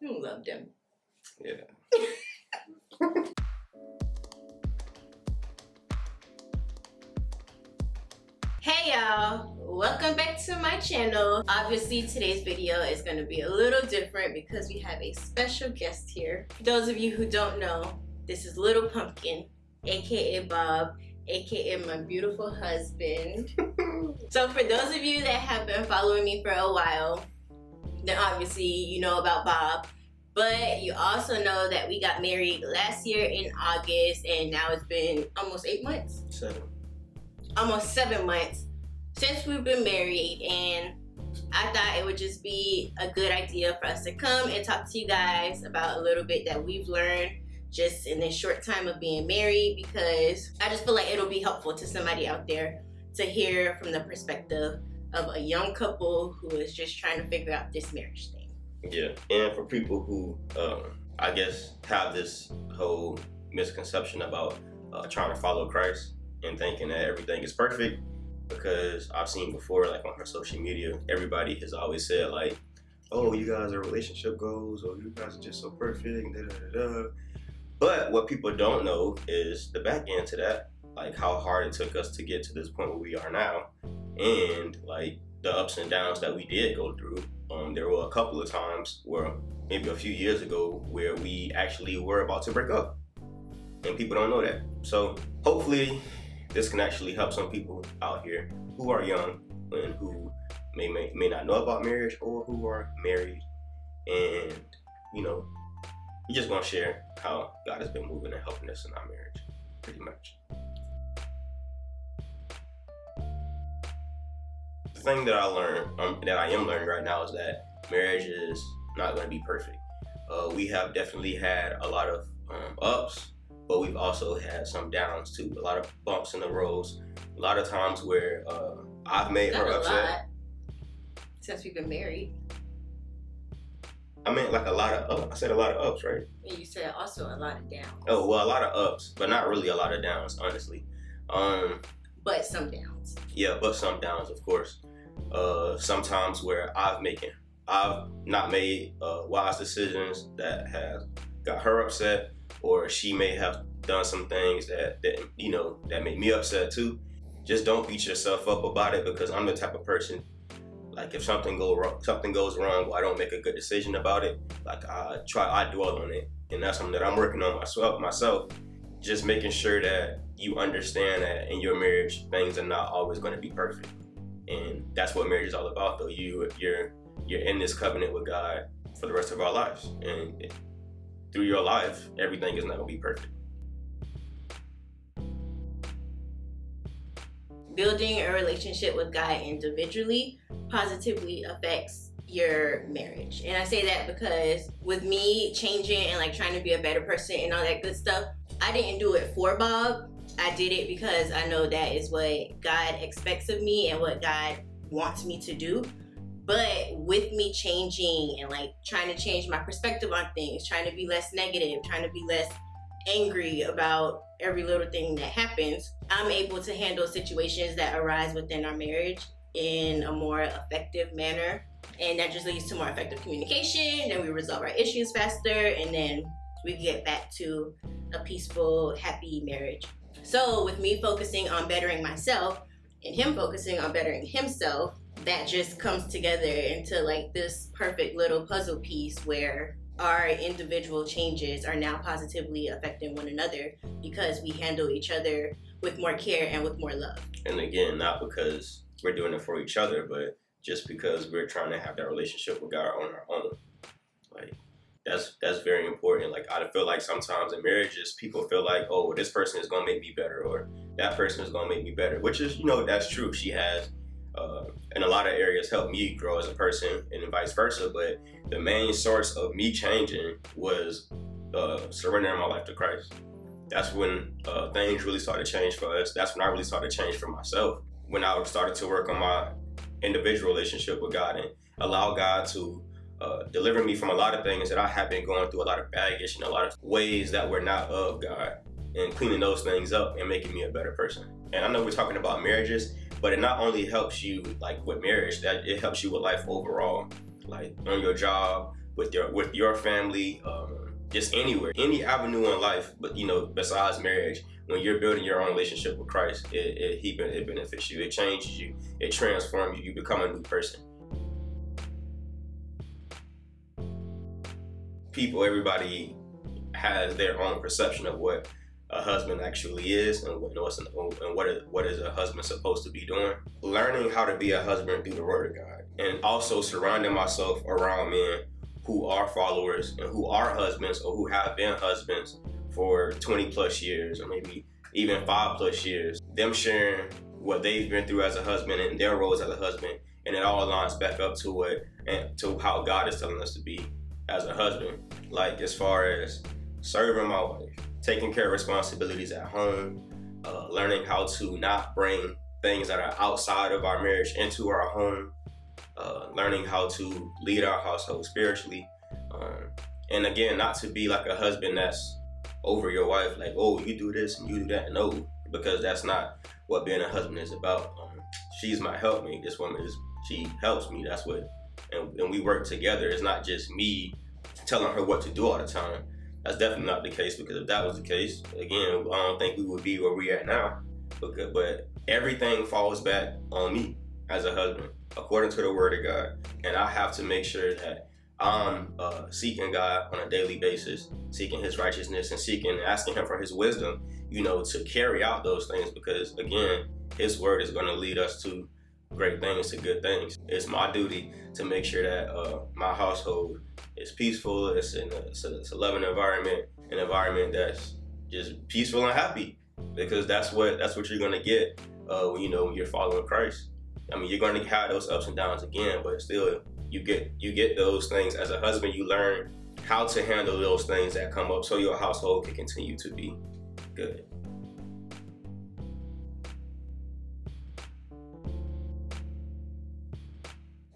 You love them. Yeah. Hey y'all, welcome back to my channel. Obviously today's video is going to be a little different because we have a special guest here. For those of you who don't know, this is Little Pumpkin, aka Bob, aka my beautiful husband. So for those of you that have been following me for a while, then obviously you know about Bob, but you also know that we got married last year in August, and now it's been almost 8 months? 7. Almost 7 months since we've been married, and I thought it would just be a good idea for us to come and talk to you guys about a little bit that we've learned just in this short time of being married, because I just feel like it'll be helpful to somebody out there to hear from the perspective of a young couple who is just trying to figure out this marriage thing. Yeah, and for people who, I guess, have this whole misconception about trying to follow Christ and thinking that everything is perfect, because I've seen before, like on her social media, everybody has always said like, oh, you guys are relationship goals, or you guys are just so perfect, da da da da. But what people don't know is the back end to that, like how hard it took us to get to this point where we are now, and like the ups and downs that we did go through. There were a couple of times where maybe a few years ago where we actually were about to break up, and people don't know that. So hopefully this can actually help some people out here who are young and who may not know about marriage, or who are married, and you know, we just want to share how God has been moving and helping us in our marriage, pretty much. The thing that I learned, that I am learning right now, is that marriage is not going to be perfect. We have definitely had a lot of ups, but we've also had some downs too. A lot of bumps in the roads. A lot of times where I've made her upset. Not a lot, since we've been married. I meant like a lot of ups. I said a lot of ups, right? And you said also a lot of downs. Oh, well, a lot of ups, but not really a lot of downs, honestly. But some downs. Yeah, but some downs, of course. Sometimes where I've not made wise decisions that have got her upset, or she may have done some things that you know, that make me upset too. Just don't beat yourself up about it, because I'm the type of person, like if something goes wrong, or I don't make a good decision about it, like I dwell on it, and that's something that I'm working on myself. Just making sure that you understand that in your marriage, things are not always going to be perfect, and that's what marriage is all about. Though you're in this covenant with God for the rest of our lives, and through your life, everything is not going to be perfect. Building a relationship with God individually positively affects your marriage. And I say that because with me changing and like trying to be a better person and all that good stuff, I didn't do it for Bob. I did it because I know that is what God expects of me and what God wants me to do. But with me changing and like trying to change my perspective on things, trying to be less negative, trying to be less angry about every little thing that happens, I'm able to handle situations that arise within our marriage in a more effective manner. And that just leads to more effective communication, and we resolve our issues faster, and then we get back to a peaceful, happy marriage. So with me focusing on bettering myself and him focusing on bettering himself, that just comes together into like this perfect little puzzle piece where our individual changes are now positively affecting one another because we handle each other with more care and with more love. And again, not because we're doing it for each other, but just because we're trying to have that relationship with God on our own. Like that's very important. Like I feel like sometimes in marriages, people feel like, oh, this person is gonna make me better, or that person is gonna make me better, which is, you know, that's true. She has in a lot of areas helped me grow as a person, and vice versa. But the main source of me changing was surrendering my life to Christ. That's when things really started to change for us. That's when I really started to change for myself. When I started to work on my individual relationship with God and allow God to deliver me from a lot of things that I have been going through, a lot of baggage and a lot of ways that were not of God, and cleaning those things up and making me a better person. And I know we're talking about marriages, but it not only helps you like with marriage, that it helps you with life overall, like on your job, with your family, just anywhere, any avenue in life. But besides marriage, when you're building your own relationship with Christ, it benefits you. It changes you. It transforms you. You become a new person. Everybody has their own perception of what a husband actually is, and what is a husband supposed to be doing. Learning how to be a husband through the Word of God, and also surrounding myself around men who are followers and who are husbands or who have been husbands for 20 plus years, or maybe even 5 plus years. Them sharing what they've been through as a husband and their roles as a husband, and it all lines back up to how God is telling us to be as a husband. Like, as far as serving my wife, taking care of responsibilities at home, learning how to not bring things that are outside of our marriage into our home, learning how to lead our household spiritually, and again, not to be like a husband that's over your wife, like, oh, you do this and you do that. No, because that's not what being a husband is about. She's my helpmate. This woman she helps me. That's what, and we work together. It's not just me telling her what to do all the time. That's definitely not the case, because if that was the case, again, I don't think we would be where we're at now. But everything falls back on me as a husband, according to the Word of God. And I have to make sure that I'm seeking God on a daily basis, seeking His righteousness and asking Him for His wisdom, to carry out those things. Because again, His Word is going to lead us to great things, to good things. It's my duty to make sure that my household is peaceful. It's a loving environment, an environment that's just peaceful and happy, because that's what you're gonna get when you're following Christ. I mean, you're gonna have those ups and downs again, but still you get those things as a husband. You learn how to handle those things that come up, so your household can continue to be good.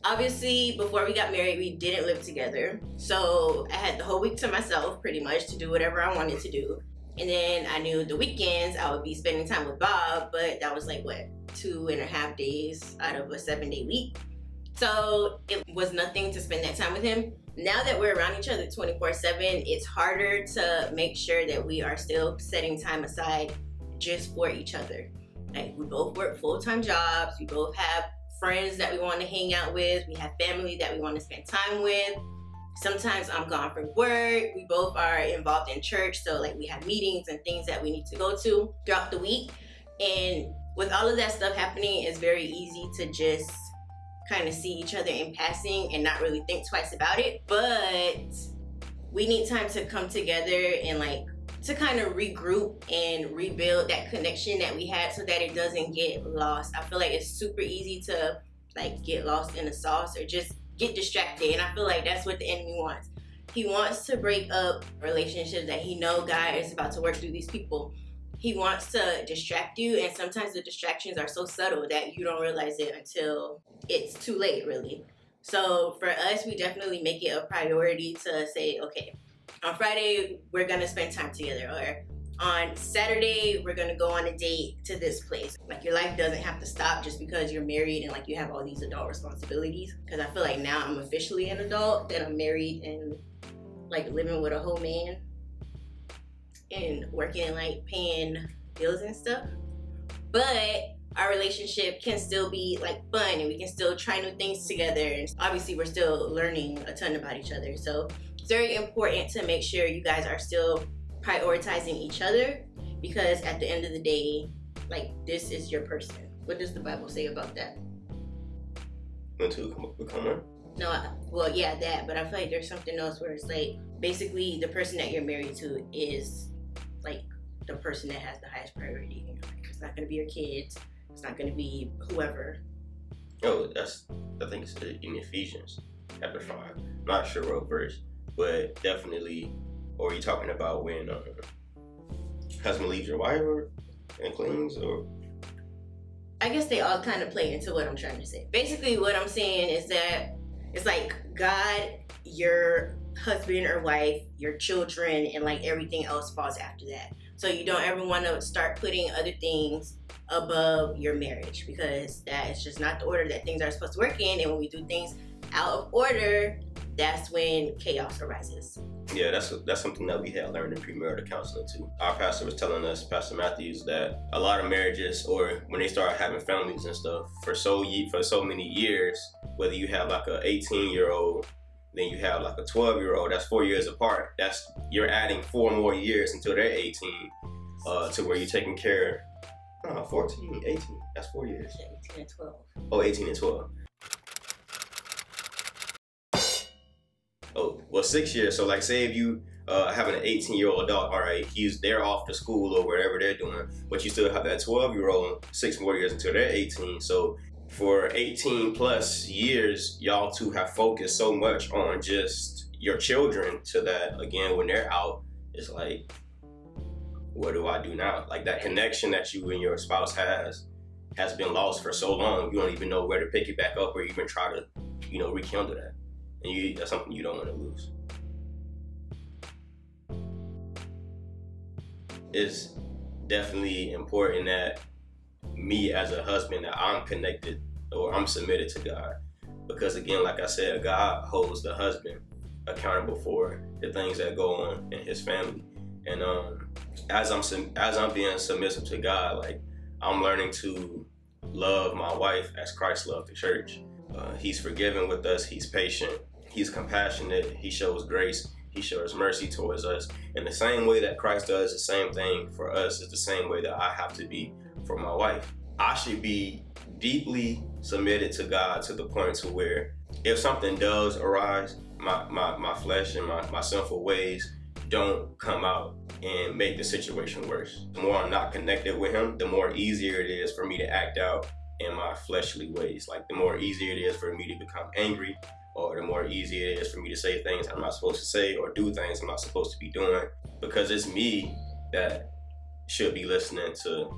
Obviously, before we got married, we didn't live together. So I had the whole week to myself, pretty much, to do whatever I wanted to do. And then I knew the weekends I would be spending time with Bob, but that was 2.5 days out of a 7-day week. So it was nothing to spend that time with him. Now that we're around each other 24/7, it's harder to make sure that we are still setting time aside just for each other. Like, we both work full-time jobs. We both have friends that we want to hang out with. We have family that we want to spend time with. Sometimes I'm gone from work. We both are involved in church, so we have meetings and things that we need to go to throughout the week. And with all of that stuff happening, it's very easy to just kind of see each other in passing and not really think twice about it. But we need time to come together and to kind of regroup and rebuild that connection that we had, so that it doesn't get lost. I feel like it's super easy to get lost in the sauce or just get distracted, and I feel like that's what the enemy wants. He wants to break up relationships that he knows God is about to work through these people. He wants to distract you, and sometimes the distractions are so subtle that you don't realize it until it's too late, really. So for us, we definitely make it a priority to say, okay, on Friday, we're going to spend time together, or on Saturday, we're going to go on a date to this place. Your life doesn't have to stop just because you're married and you have all these adult responsibilities. Because I feel like now I'm officially an adult, that I'm married and living with a whole man and working and paying bills and stuff. But our relationship can still be fun, and we can still try new things together. And obviously, we're still learning a ton about each other. So it's very important to make sure you guys are still prioritizing each other, because at the end of the day, this is your person. What does the Bible say about that? Until become one? No, well, yeah, that, but I feel like there's something else where it's basically the person that you're married to is the person that has the highest priority. It's not going to be your kids. It's not going to be whoever. Oh, I think it's in Ephesians chapter 5. Not sure what verse, but definitely. Or are you talking about when husband leaves your wife and clings, or? I guess they all kind of play into what I'm trying to say. Basically, what I'm saying is that it's God, your husband or wife, your children, and everything else falls after that. So you don't ever want to start putting other things above your marriage, because that is just not the order that things are supposed to work in. And when we do things out of order, that's when chaos arises. Yeah, that's something that we had learned in premarital counseling too. Our pastor was telling us, Pastor Matthews, that a lot of marriages, or when they start having families and stuff, for so many years, whether you have like a 18-year-old, then you have like a 12-year-old, that's 4 years apart. You're adding 4 more years until they're 18, to where you're taking care of 14, 18, that's 4 years. 18 and 12. Oh, 18 and 12. Oh, well, 6 years. So like, say if you have an 18-year-old adult, all right, they're off to school or whatever they're doing, but you still have that 12-year-old 6 more years until they're 18. So for 18 plus years, y'all two have focused so much on just your children to that, again, when they're out, it's like, what do I do now? Like, that connection that you and your spouse has been lost for so long, you don't even know where to pick it back up or even try to, rekindle that. And that's something you don't want to lose. It's definitely important that me as a husband, that I'm connected or I'm submitted to God. Because again, like I said, God holds the husband accountable for the things that go on in his family. And as I'm being submissive to God, like, I'm learning to love my wife as Christ loved the church. He's forgiving with us. He's patient. He's compassionate. He shows grace. He shows mercy towards us. And the same way that Christ does the same thing for us is the same way that I have to be for my wife. I should be deeply submitted to God to the point to where if something does arise, my flesh and my sinful ways don't come out and make the situation worse. The more I'm not connected with him, the more easier it is for me to act out in my fleshly ways. Like, the more easier it is for me to become angry, or the more easier it is for me to say things I'm not supposed to say or do things I'm not supposed to be doing, because it's me that should be listening to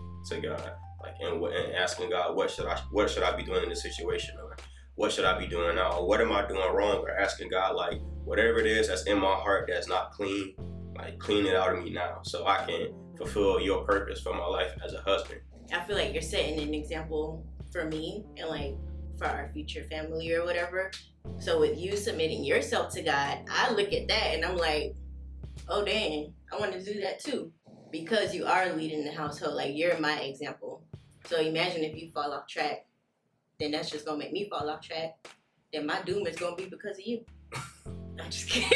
God, like, and asking God, what should I be doing in this situation, or what should I be doing now, or what am I doing wrong, or asking God, like, whatever it is that's in my heart that's not clean, like, clean it out of me now so I can fulfill your purpose for my life as a husband. I feel like you're setting an example for me and, like, for our future family or whatever. So with you submitting yourself to God, I look at that and I'm like, oh dang, I want to do that too. Because you are leading the household, like, you're my example. So imagine if you fall off track, then that's just gonna make me fall off track. Then my doom is gonna be because of you. I'm just kidding.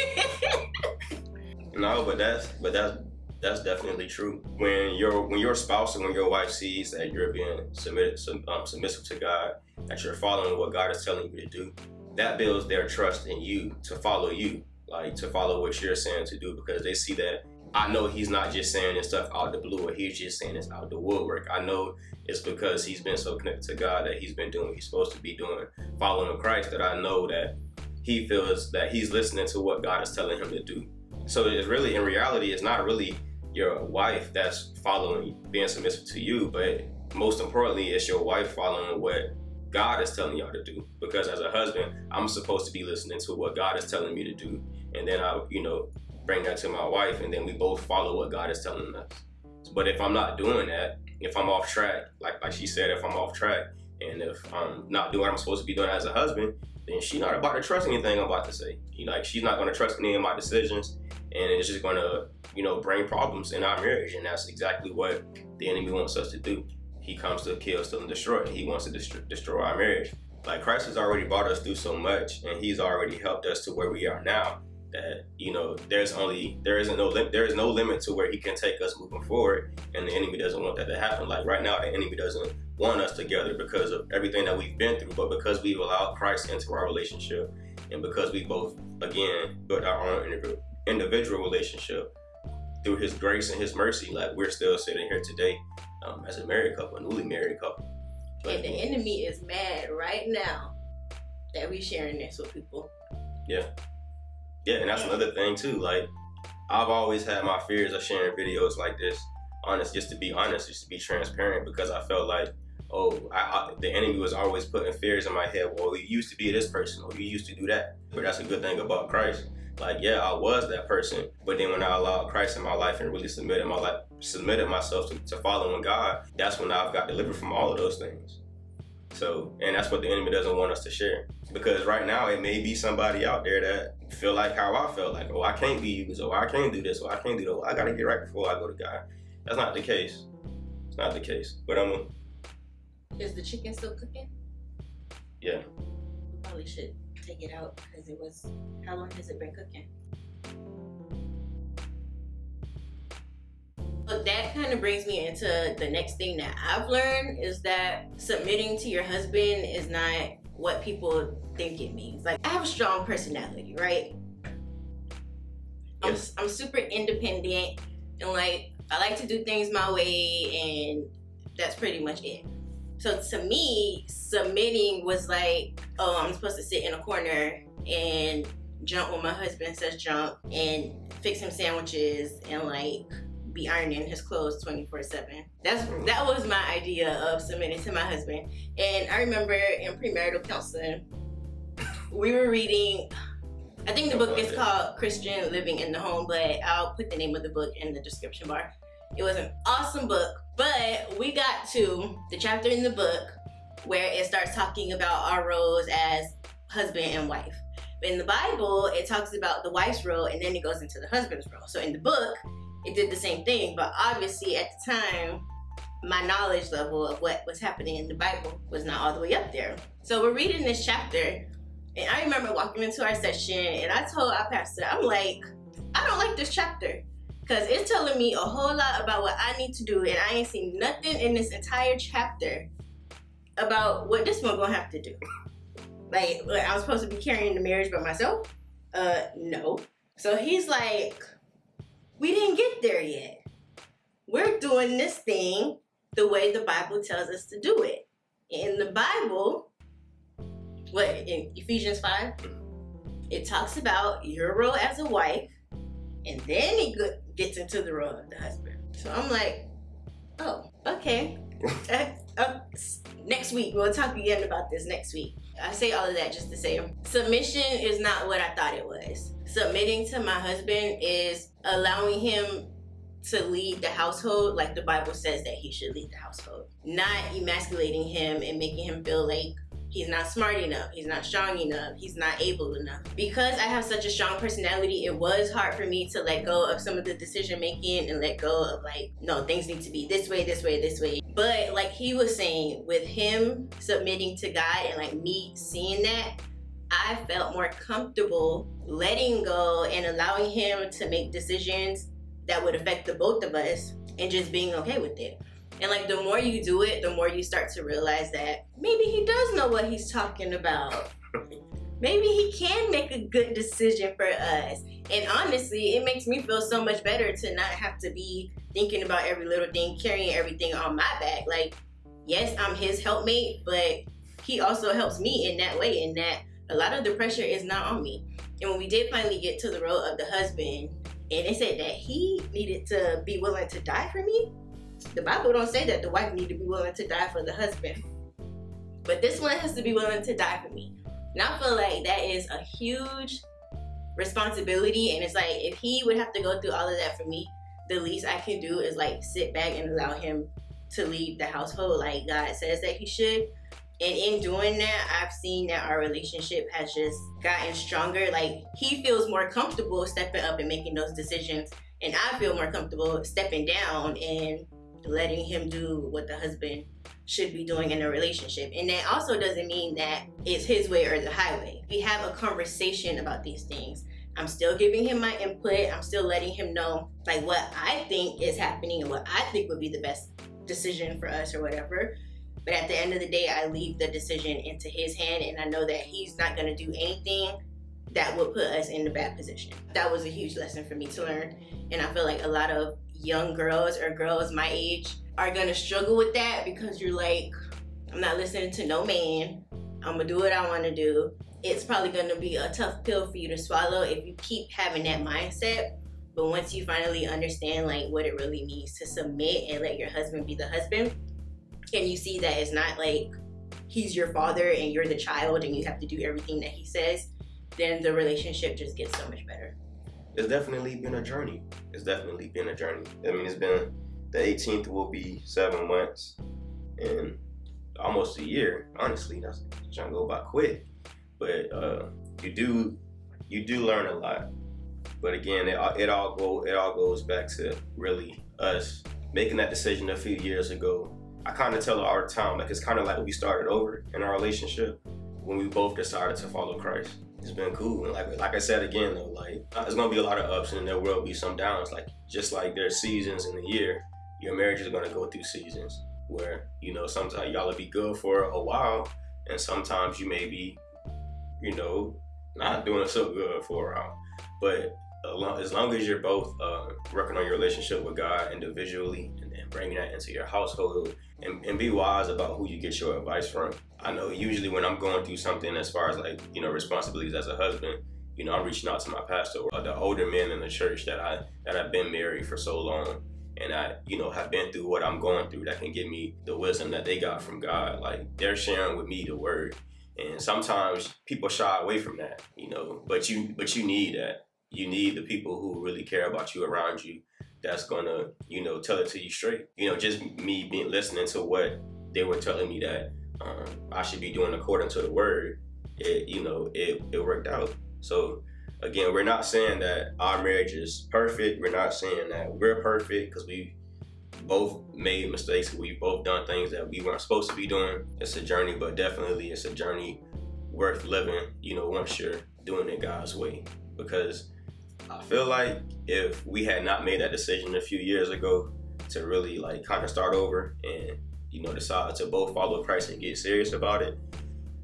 No, but that's definitely true. When your spouse or when your wife sees that you're being submissive to God, that you're following what God is telling you to do, that builds their trust in you to follow you, like, to follow what you're saying to do, because they see that, I know he's not just saying this stuff out the blue, or he's just saying this out the woodwork. I know it's because he's been so connected to God that he's been doing what he's supposed to be doing, following Christ, that I know that he feels that he's listening to what God is telling him to do. So it's really, in reality, it's not really your wife that's following, being submissive to you, but most importantly, it's your wife following what God is telling y'all to do. Because as a husband, I'm supposed to be listening to what God is telling me to do, and then I, bring that to my wife, and then we both follow what God is telling us. But if I'm not doing that, if I'm off track, like she said, if I'm off track, and if I'm not doing what I'm supposed to be doing as a husband, then she's not about to trust anything I'm about to say. Like, she's not going to trust any of my decisions, and it's just going to, bring problems in our marriage. And that's exactly what the enemy wants us to do. He comes to kill, steal, and destroy. He wants to destroy our marriage. Like, Christ has already brought us through so much, and he's already helped us to where we are now, that, there is no limit to where he can take us moving forward, and the enemy doesn't want that to happen. Like, right now, the enemy doesn't want us together because of everything that we've been through, but because we've allowed Christ into our relationship, and because we both, again, built our own individual relationship through his grace and his mercy, like, we're still sitting here today as a married couple, a newly married couple. And the enemy is mad right now that we sharing this with people. Yeah. Yeah, and that's another thing too. Like, I've always had my fears of sharing videos like this, just to be honest, just to be transparent, because I felt like, the enemy was always putting fears in my head. Well, you used to be this person, or you used to do that. But that's a good thing about Christ. Like, yeah, I was that person, but then when I allowed Christ in my life and really submitted myself to following God, that's when I've got delivered from all of those things. So, and that's what the enemy doesn't want us to share. Because right now it may be somebody out there that feel like how I felt, like, oh, I can't be used, or I can't do this, or I can't do that. I gotta get right before I go to God. That's not the case. It's not the case. But Is the chicken still cooking? Yeah. We probably should take it out because it was. How long has it been cooking? But that kind of brings me into the next thing that I've learned is that submitting to your husband is not what people think it means. Like, I have a strong personality, right? Yes. I'm super independent and like I like to do things my way, and that's pretty much it. So to me, submitting was like, oh, I'm supposed to sit in a corner and jump when my husband says jump and fix him sandwiches and like be ironing his clothes 24/7. That was my idea of submitting to my husband. And I remember in premarital counseling, we were reading, I think the book is called Christian Living in the Home, but I'll put the name of the book in the description bar. It was an awesome book, but we got to the chapter in the book where it starts talking about our roles as husband and wife. In the Bible, it talks about the wife's role and then it goes into the husband's role. So in the book, it did the same thing, but obviously at the time, my knowledge level of what was happening in the Bible was not all the way up there. So we're reading this chapter, and I remember walking into our session, and I told our pastor, I'm like, I don't like this chapter, because it's telling me a whole lot about what I need to do, and I ain't seen nothing in this entire chapter about what this one gonna have to do. Like I was supposed to be carrying the marriage by myself? No. So he's like, we didn't get there yet. We're doing this thing the way the Bible tells us to do it. In the Bible, in Ephesians 5, it talks about your role as a wife, and then it gets into the role of the husband. So I'm like, oh, okay. Next week, we'll talk again about this next week. I say all of that just to say submission is not what I thought it was. Submitting to my husband is allowing him to lead the household like the Bible says that he should lead the household. Not emasculating him and making him feel like he's not smart enough, he's not strong enough, he's not able enough. Because I have such a strong personality, it was hard for me to let go of some of the decision making and let go of like, no, things need to be this way, this way, this way. But like he was saying, with him submitting to God and like me seeing that, I felt more comfortable letting go and allowing him to make decisions that would affect the both of us and just being okay with it. And like the more you do it, the more you start to realize that maybe he does know what he's talking about. Maybe he can make a good decision for us. And honestly, it makes me feel so much better to not have to be thinking about every little thing, carrying everything on my back. Like, yes, I'm his helpmate, but he also helps me in that way, in that a lot of the pressure is not on me. And when we did finally get to the role of the husband, and they said that he needed to be willing to die for me, the Bible don't say that the wife need to be willing to die for the husband. But this one has to be willing to die for me. And I feel like that is a huge responsibility. And it's like, if he would have to go through all of that for me, the least I can do is like sit back and allow him to lead the household like God says that he should. And in doing that, I've seen that our relationship has just gotten stronger. Like, he feels more comfortable stepping up and making those decisions. And I feel more comfortable stepping down and letting him do what the husband should be doing in a relationship. And that also doesn't mean that it's his way or the highway. We have a conversation about these things. I'm still giving him my input. I'm still letting him know like what I think is happening and what I think would be the best decision for us or whatever. But at the end of the day, I leave the decision into his hand, and I know that he's not going to do anything that would put us in the bad position. That was a huge lesson for me to learn. And I feel like a lot of young girls or girls my age are going to struggle with that, because you're like, I'm not listening to no man. I'm going to do what I want to do. It's probably going to be a tough pill for you to swallow if you keep having that mindset. But once you finally understand like what it really means to submit and let your husband be the husband, and you see that it's not like he's your father and you're the child and you have to do everything that he says, then the relationship just gets so much better. It's definitely been a journey. I mean, it's been, the 18th will be 7 months and almost a year. Honestly, that's trying to go by quick. but you do learn a lot. But again, it all goes back to really us making that decision a few years ago. I kind of tell our time, like it's kind of like we started over in our relationship when we both decided to follow Christ. It's been cool, and like I said again though, like there's gonna be a lot of ups and there will be some downs. Like just like there's seasons in the year, your marriage is gonna go through seasons where sometimes y'all will be good for a while, and sometimes you may be, not doing so good for a while. But as long as you're both working on your relationship with God individually and then bringing that into your household and be wise about who you get your advice from. I know usually when I'm going through something as far as responsibilities as a husband, I'm reaching out to my pastor or the older men in the church that I've been married for so long, and I have been through what I'm going through, that can give me the wisdom that they got from God. Like they're sharing with me the word, and sometimes people shy away from that, but you need that. You need the people who really care about you around you that's gonna, tell it to you straight. Just me listening to what they were telling me that I should be doing according to the word, it worked out. So again, we're not saying that our marriage is perfect. We're not saying that we're perfect, because we both made mistakes. We've both done things that we weren't supposed to be doing. It's a journey, but definitely it's a journey worth living, once you're doing it God's way. Because I feel like if we had not made that decision a few years ago to really kind of start over and decide to both follow Christ and get serious about it,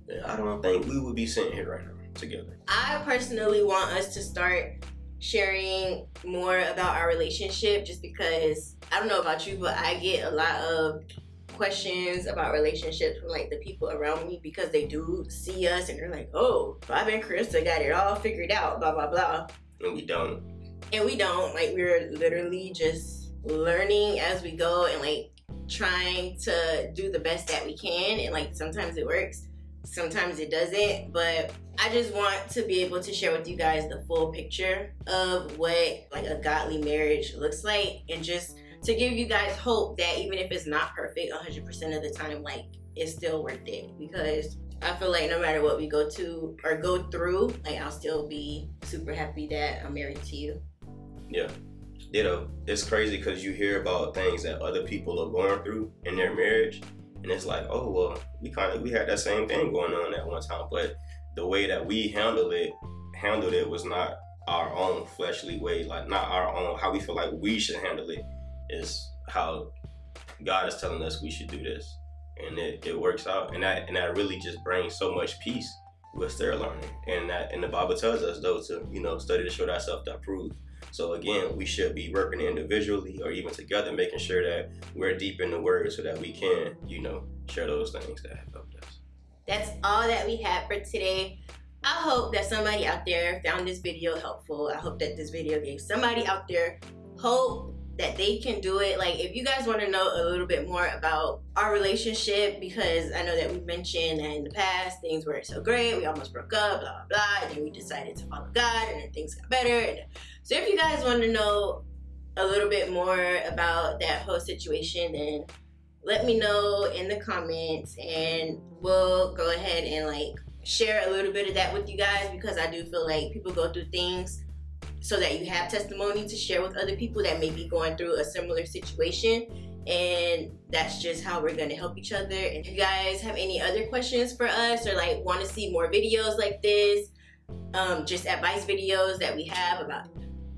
then I don't think we would be sitting here right now together. I personally want us to start sharing more about our relationship, just because I don't know about you, but I get a lot of questions about relationships from the people around me, because they do see us and they're like, oh, Bob and Carissa got it all figured out, blah blah blah. And we don't. We're literally just learning as we go and trying to do the best that we can, and sometimes it works, sometimes it doesn't. But I just want to be able to share with you guys the full picture of what a godly marriage looks like, and just to give you guys hope that even if it's not perfect 100% of the time, it's still worth it. Because I feel like no matter what we go to or go through, I'll still be super happy that I'm married to you. Yeah. It's crazy because you hear about things that other people are going through in their marriage, and it's like, oh, well, we had that same thing going on at one time, but the way that we handled it was not our own fleshly way, not our own, how we feel like we should handle it, is how God is telling us we should do this. And it works out, and that really just brings so much peace with their learning. And the Bible tells us though to study to show thyself to approve. So again, we should be working individually or even together, making sure that we're deep in the word so that we can share those things that have helped us. That's all that we have for today. I hope that somebody out there found this video helpful. I hope that this video gave somebody out there hope that they can do it. If you guys want to know a little bit more about our relationship, because I know that we mentioned that in the past things weren't so great, we almost broke up, blah blah blah, and then we decided to follow God, and then things got better. So if you guys want to know a little bit more about that whole situation, then let me know in the comments, and we'll go ahead and share a little bit of that with you guys, because I do feel like people go through things so that you have testimony to share with other people that may be going through a similar situation, and that's just how we're going to help each other. And if you guys have any other questions for us, or want to see more videos like this, just advice videos that we have about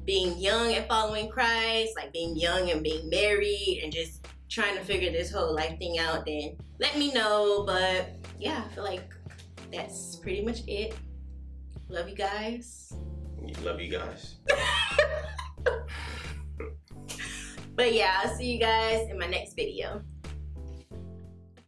being young and following Christ, being young and being married and just trying to figure this whole life thing out, then let me know. But yeah, I feel like that's pretty much it. Love you guys. Love you guys. But yeah, I'll see you guys in my next video.